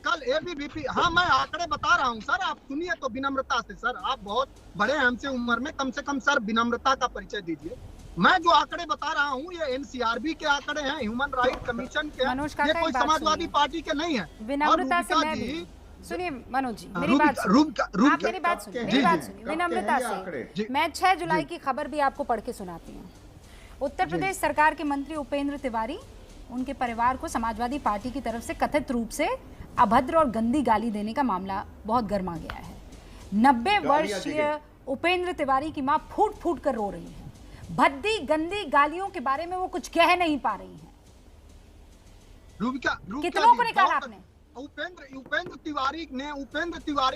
कल एबीवीपी, हाँ मैं आंकड़े बता रहा हूँ सर, आप सुनिए तो विनम्रता से। सर आप बहुत बड़े हैं हमसे उम्र में, कम से कम सर विनम्रता का परिचय दीजिए। मैं जो आंकड़े बता रहा हूँ ये एनसीआरबी के आंकड़े हैं, ह्यूमन राइट कमीशन के हैं, ये कोई समाजवादी पार्टी के नहीं है। विनम्रता से मैं भी सुनिए मनोज जी, मेरी बात सुनिए, आप मेरी बात सुनिए, मेरी बात सुनिए विनम्रता से। मैं 6 जुलाई की खबर भी आपको पढ़ के सुनाती हूँ। उत्तर प्रदेश सरकार के मंत्री उपेंद्र तिवारी, उनके परिवार को समाजवादी पार्टी की तरफ से कथित रूप से अभद्र और गंदी गाली देने का मामला बहुत गर्मा गया है। 90 वर्षीय उपेंद्र तिवारी की मां फूट फूट कर रो रही है। भद्दी गंदी गालियों के बारे में वो कुछ कह नहीं पा रही है। कितनों को निकाला आपने? उपेंद्र तिवारी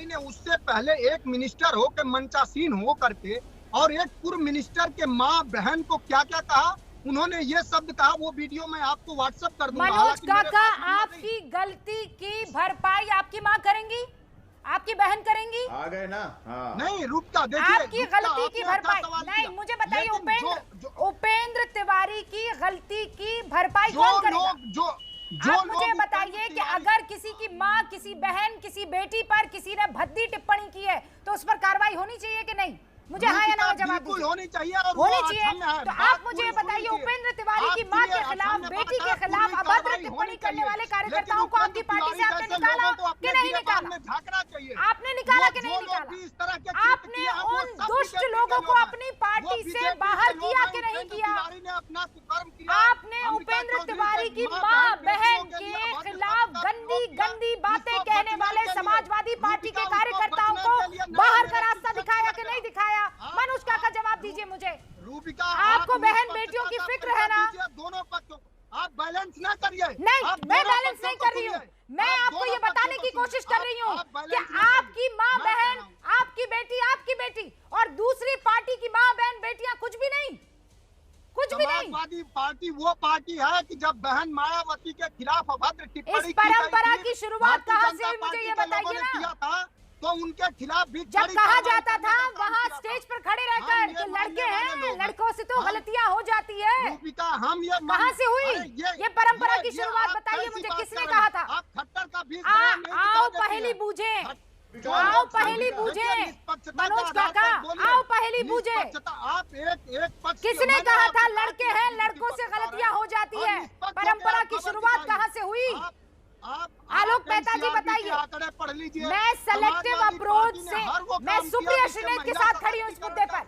ने उससे पहले एक मिनिस्टर हो के मंचासीन हो करके और एक पूर्व मिनिस्टर के माँ बहन को क्या क्या कहा, उन्होंने ये शब्द कहा, वो वीडियो मैं आपको व्हाट्सएप कर दूंगा। मनोज काका, आपकी गलती की भरपाई आपकी माँ करेंगी, आपकी बहन करेंगी? आ गए ना? हाँ। नहीं रुकता, देखिए आपकी गलती की भरपाई नहीं, मुझे बताइए उपेंद्र तिवारी की गलती की भरपाई कौन करेगा? आप मुझे बताइए कि अगर किसी की माँ, किसी बहन, किसी बेटी पर किसी ने भद्दी टिप्पणी की है तो उस पर कार्रवाई होनी चाहिए कि नहीं? मुझे हाँ या ना जवाब दीजिए। होनी चाहिए, होनी चाहिए। तो आप मुझे बताइए उपेंद्र तिवारी की मां के खिलाफ, बेटी के खिलाफ अभद्र टिप्पणी करने वाले कार्यकर्ताओं को आपकी पार्टी से आपने निकाला कि नहीं निकाला? आपने निकाला कि नहीं निकाला? आपने उन दुष्ट लोगों को अपनी पार्टी से बाहर किया कि नहीं किया? आपने उपेंद्र तिवारी की मां बहन के खिलाफ गंदी गंदी बातें कहने वाले समाजवादी पार्टी के कार्यकर्ताओं को बाहर का रास्ता दिखाया कि नहीं दिखाया? मनोज काका जवाब दीजिए मुझे। रूबिका, आपको बहन बेटियों की फिक्र है ना? दोनों पक्षों आप बैलेंस ना करिए। नहीं, मैं बैलेंस नहीं कर रही हूँ। मैं आपको ये बताने की कोशिश कर रही हूँ कि आपकी माँ बहन, आपकी बेटी और दूसरी पार्टी की माँ बहन बेटियां कुछ भी नहीं, कुछ भी नहीं। समाजवादी पार्टी वो पार्टी है कि जब बहन मायावती के खिलाफ अभद्र टिप्पणी इस परंपरा की शुरुआत कहाँ से हुई, मुझे ये बताइए ना। तो उनके खिलाफ भी जब कहा जाता था वहाँ स्टेज पर खड़े रहकर कि लड़के हैं, लड़कों से तो गलतियाँ हो जाती है। हम ये कहाँ से हुई ये परंपरा की शुरुआत? बताइए मुझे, किसने कहा था? आओ पहेली बूझे, आओ पहेली बूझे मनोज काका, आओ पहेली बूझे। आप एक पक्ष, किसने कहा था लड़के हैं, लड़कों से गलतियाँ हो जाती है? परंपरा की शुरुआत कहाँ से हुई? आलोक मेहता जी बताइए। मैं सेलेक्टिव अप्रोच से, मैं सुप्रिया श्रीनेत के साथ खड़ी हूँ इस मुद्दे पर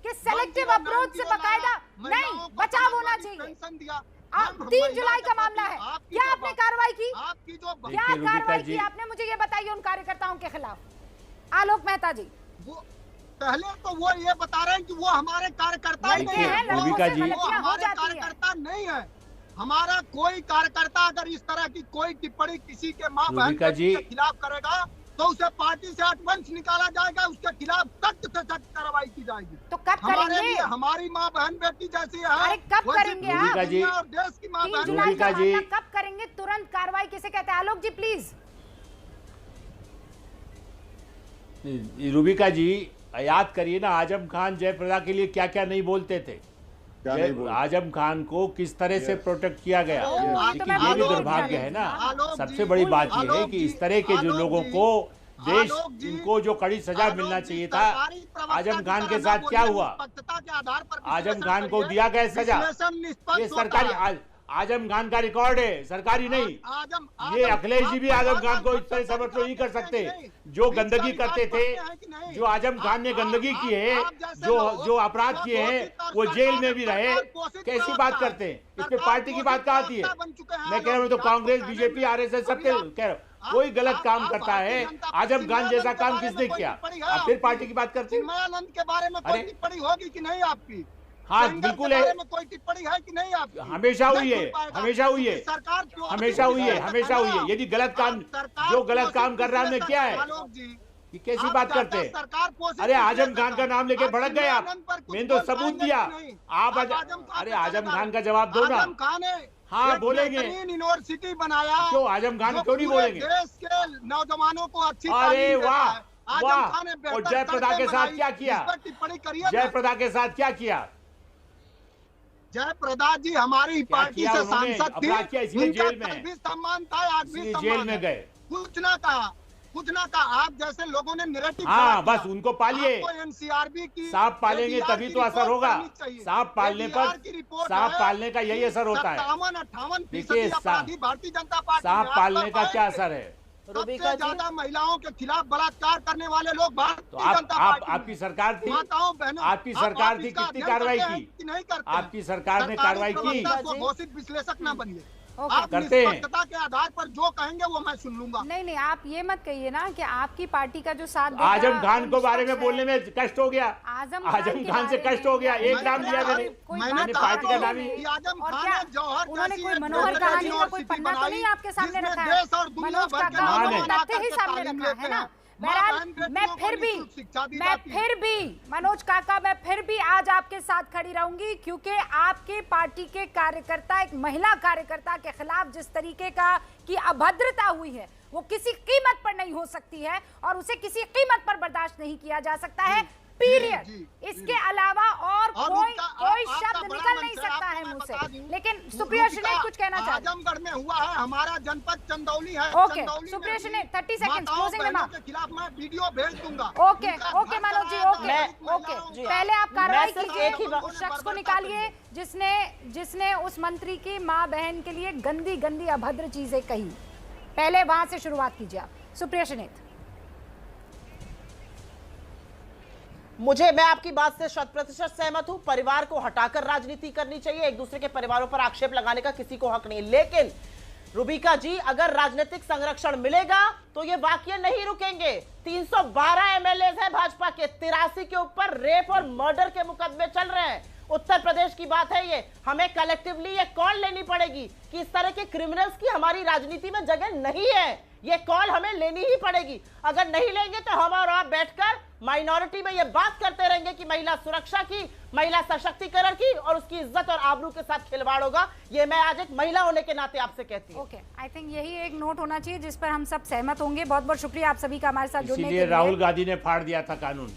कि सेलेक्टिव अप्रोच से बकायदा नहीं, बचाव होना चाहिए। 3 जुलाई का मामला है, क्या आपने कार्रवाई की? क्या कार्रवाई की आपने? मुझे ये बताइए उन कार्यकर्ताओं के खिलाफ। आलोक मेहता जी, पहले तो वो ये बता रहे हैं कि वो हमारे कार्यकर्ता नहीं है। हमारा कोई कार्यकर्ता अगर इस तरह की कोई टिप्पणी किसी के माँ बहन के खिलाफ करेगा तो उसे पार्टी से वंश निकाला जाएगा, उसके खिलाफ सख्त से सख्त कार्रवाई की जाएगी। तो कब करेंगे? हमारी माँ बहन बेटी जैसी है। अरे कब करेंगे आप? और देश की माँ बहन कब करेंगे? तुरंत कार्रवाई किसे कहते हैं? आलोक जी प्लीज। रूबिका जी याद करिए ना, आजम खान जयप्रदा के लिए क्या क्या नहीं बोलते थे। आजम खान को किस तरह से प्रोटेक्ट किया गया, ये भी दुर्भाग्य है ना। सबसे बड़ी बात यह है कि इस तरह के जो लोगों को देश, इनको जो कड़ी सजा मिलना चाहिए था, आजम खान के साथ क्या हुआ? आजम खान को दिया गया सजा। ये सरकारी आजम खान का रिकॉर्ड है, सरकारी नहीं। ये अखिलेश जी भी आजम खान को इस तरह समझ नहीं कर सकते। जो गंदगी करते थे, जो आजम खान ने गंदगी की है, जो अपराध किए हैं, वो जेल में भी रहे। कैसी बात करते हैं? इस पे पार्टी की बात कहाँ आती है? मैं कह रहा हूँ तो कांग्रेस, बीजेपी, आरएसएस सबके कह रहा हूँ, कोई गलत काम करता है, आजम खान जैसा काम किसने किया? आप फिर पार्टी की बात करते हैं। के बारे में कोई टिप्पणी होगी कि नहीं आपकी? हाँ, सेंगर बिल्कुल के है। बारे में कोई टिप्पणी है कि नहीं आपकी? हमेशा हुई नहीं है, खुल पाएगा। हमेशा हुई है, सरकार क्यों हमेशा हुई है, हमेशा हुई है। यदि गलत काम, सरकार जो गलत काम पोषित कर रहा है हमने विश्लेषक क्या है, आलोक जी, कि कैसी आप बात ज्यादा करते हैं? सरकार पोषित अरे आजम विश्लेषक खान का हैं। नाम लेके भड़क गए आप। चिन्मयानंद पर कुछ मैंने तो बोल सबूत पाएंगे दिया। कि नहीं? आप आजम खान अरे पे आजम चले खान गए। का जवाब दो ना। आजम खान है हाँ, एक बोलेंगे। बेहतरीन यूनिवर्सिटी बनाया, क्यों आजम खान जो क्यों नहीं पूरे बोलेंगे? देश के नौजवानों को अच्छी अरे तालीम देता वाह, है। आजम वाह। खान ने और बेहतर जयप्रदा सड़कें के साथ बनाई, क्या किया? इस पर टिप्पणी करिए जय ना। प्रदा के साथ क्या किया? जयप्रदा जी हमारी क्या पार्टी किया से उन्होंने? सांसद थी, अपराध किया, इसलिए उनका जेल में कल है। भी सम्मान था, आज भी इसलिए सम्मान जेल में है। गए। कुछ ना कहा, कुछ ना कहा। आप जैसे लोगों ने नैरेटिव हाँ, खड़ा किया। बस उनको पालिए। आपको एनसीआरबी की, सांप पालेंगे ADR तभी की तो असर रिपोर्ट होगा। करनी चाहिए। सांप पालने पर, ADR की रिपोर्ट सांप है पालने का यही कि असर होता है। 57-58% देखिए, अपराधी भारतीय जनता पार्टी सांप में। आप पालने कर का क्या पाएंगे? असर है? सबसे रूबिका जी, ज्यादा महिलाओं के खिलाफ बलात्कार करने वाले लोग तो भारतीय जनता आप पार्टी में। आपकी सरकार थी, माताओं बहनों, आपकी सरकार थी, इसका कितनी अध्ययन कार्रवाई करते हैं की? कि नहीं करते हैं? आपकी सरकार ने सरकारी कार्रवाई की? प्रवक्ता को घोषित विश्लेषक न बनिए। ओके। आप करते हैं। निष्पक्षता के आधार पर जो कहेंगे वो मैं सुन लूंगा। नहीं नहीं, आप ये मत कहिए ना कि आपकी पार्टी का जो साथ देगा, आजम खान को वो बारे में निष्पक्ष बोलने है। में कष्ट हो गया। आजम आजम खान से के कष्ट बारे हो गया। में एक नाम दिया मैंने। कोई मैंने बात मैंने कहा पार्टी तो का नाम ही। कि आजम और खान क्या ने जौहर उन्होंने जैसी कोई एक मनोहर बेहतरीन कहानी का कोई यूनिवर्सिटी पन्ना तो बनाई, नहीं आपके सामने जिसमें रखा है? देश और दुनिया मनोज भर के काका, महान उन्होंने है। तथ्य ही सामने तालीम रखा लेते है ना। हैं। बहरहाल माँ-बहन मैं बेटियों को फिर भी निःशुल्क शिक्षा दी मैं जाती है। फिर भी मनोज काका, मैं फिर भी आज आपके साथ खड़ी रहूंगी, क्योंकि आपके पार्टी के कार्यकर्ता, एक महिला कार्यकर्ता के खिलाफ जिस तरीके का की अभद्रता हुई है, वो किसी कीमत पर नहीं हो सकती है और उसे किसी कीमत पर बर्दाश्त नहीं किया जा सकता है, पीरियड। इसके अलावा और कोई शब्द निकल नहीं सकता है मुंह से। लेकिन सुप्रिया श्रीनेत कुछ कहना चाहते हैं। आजमगढ़ में हुआ है, हमारा जनपद चंदौली है। ओके, चंदौली सुप्रिया में श्रीनेत, भी 30 सेकंड्स, माताओं क्लोजिंग बहनों रिमार्क। के खिलाफ मैं वीडियो भेज दूंगा। Okay okay Manoj ji, okay okay, जी, पहले आप कार्रवाई मैं सिर्फ कीजिए, एक ही बात- उस शख्स को निकालिए जिसने उस मंत्री की मां बहन के लिए गंदी गंदी अभद्र चीजें कही। पहले वहां से शुरुआत कीजिए आप, सुप्रिया श्रीनेत। मैं आपकी बात से 100% सहमत हूं। परिवार को हटाकर राजनीति करनी चाहिए, एक दूसरे के परिवारों पर आक्षेप लगाने का किसी को हक नहीं। लेकिन रूबिका जी, अगर राजनीतिक संरक्षण मिलेगा तो ये वाकये नहीं रुकेंगे। 312 एमएलए हैं भाजपा के, 83 के ऊपर रेप और मर्डर के मुकदमे चल रहे हैं। उत्तर प्रदेश की बात है ये। हमें कलेक्टिवली ये कॉल लेनी पड़ेगी कि इस तरह के क्रिमिनल्स की हमारी राजनीति में जगह नहीं है। ये कॉल हमें लेनी ही पड़ेगी। अगर नहीं लेंगे तो हम और आप बैठकर माइनॉरिटी में ये बात करते रहेंगे कि महिला सुरक्षा की, महिला सशक्तिकरण की, और उसकी इज्जत और आबरू के साथ खिलवाड़ होगा। ये मैं आज एक महिला होने के नाते आपसे कहती हूँ। ओके, आई थिंक यही एक नोट होना चाहिए जिस पर हम सब सहमत होंगे। बहुत बहुत शुक्रिया आप सभी का हमारे साथ जुड़ने के इसीलिए लिए। राहुल गांधी ने फाड़ दिया था कानून।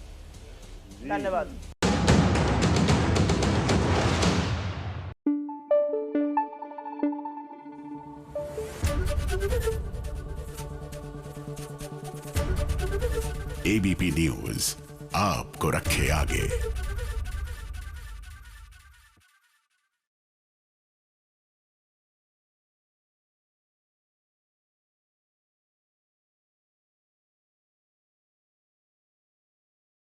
धन्यवाद। एबीपी न्यूज आपको रखे आगे।